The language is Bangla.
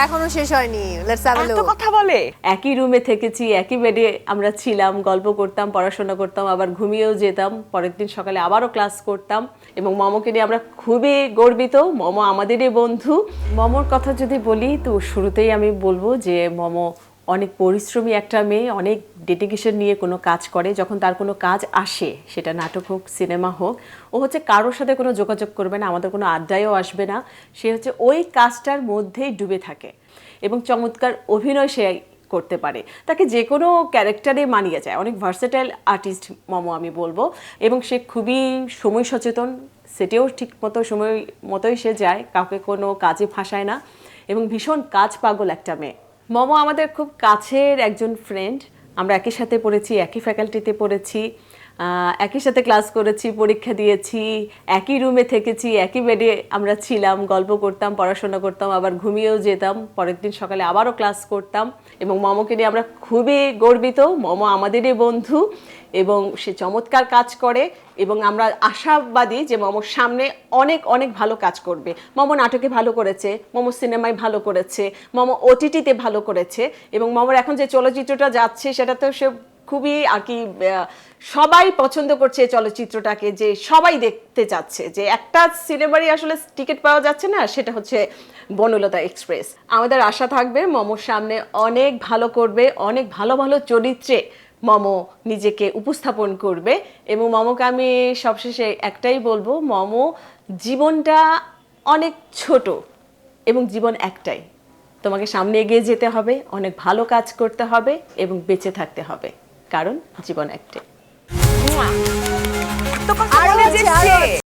এখনো শেষ হয়নি, লেটস হ্যাভ আ এত লুক। কথা বলে। একই রুমে থেকেছি, একই বেডে আমরা ছিলাম, গল্প করতাম, পড়াশোনা করতাম, আবার ঘুমিয়েও যেতাম, পরের দিন সকালে আবারও ক্লাস করতাম। এবং মমকে নিয়ে আমরা খুবই গর্বিত। মম আমাদেরই বন্ধু। মমর কথা যদি বলি তো শুরুতেই আমি বলবো যে মম অনেক পরিশ্রমী একটা মেয়ে, অনেক ডেডিকেশন নিয়ে কোনো কাজ করে। যখন তার কোনো কাজ আসে, সেটা নাটক হোক, সিনেমা হোক, ও হচ্ছে কারোর সাথে কোনো যোগাযোগ করবে না, আমাদের কোনো আড্ডায়ও আসবে না। সে হচ্ছে ওই কাজটার মধ্যেই ডুবে থাকে এবং চমৎকার অভিনয় সে করতে পারে। তাকে যে কোনো ক্যারেক্টারে মানিয়ে যায়। অনেক ভার্সেটাইল আর্টিস্ট মম আমি বলবো। এবং সে খুবই সময় সচেতন, সেটেও ঠিক মতো সময় মতোই সে যায়, কাউকে কোনো কাজে ফাঁসায় না এবং ভীষণ কাজ পাগল একটা মেয়ে। মম আমাদের খুব কাছের একজন ফ্রেন্ড। আমরা একই সাথে পড়েছি, একই ফ্যাকাল্টিতে পড়েছি, একই সাথে ক্লাস করেছি, পরীক্ষা দিয়েছি, একই রুমে থেকেছি, একই বেডে আমরা ছিলাম, গল্প করতাম, পড়াশোনা করতাম, আবার ঘুমিয়েও যেতাম, পরের দিন সকালে আবারও ক্লাস করতাম। এবং মমকে নিয়ে আমরা খুবই গর্বিত। মম আমাদেরই বন্ধু এবং সে চমৎকার কাজ করে এবং আমরা আশাবাদী যে মমর সামনে অনেক অনেক ভালো কাজ করবে। মম নাটকে ভালো করেছে, মম সিনেমায় ভালো করেছে, মম ওটিটিতে ভালো করেছে এবং মমর এখন যে চলচ্চিত্রটা যাচ্ছে সেটাতেও সে খুবই আর কি সবাই পছন্দ করছে এই চলচ্চিত্রটাকে, যে সবাই দেখতে চাচ্ছে। যে একটা সিনেমারই আসলে টিকিট পাওয়া যাচ্ছে না, সেটা হচ্ছে বনলতা এক্সপ্রেস। আমাদের আশা থাকবে মমর সামনে অনেক ভালো করবে, অনেক ভালো ভালো চরিত্রে মম নিজেকে উপস্থাপন করবে। এবং মমকে আমি সবশেষে একটাই বলবো, মম জীবনটা অনেক ছোট এবং জীবন একটাই। তোমাকে সামনে এগিয়ে যেতে হবে, অনেক ভালো কাজ করতে হবে এবং বেঁচে থাকতে হবে, কারণ জীবন একটাই। আরো আছে, আরো আছে।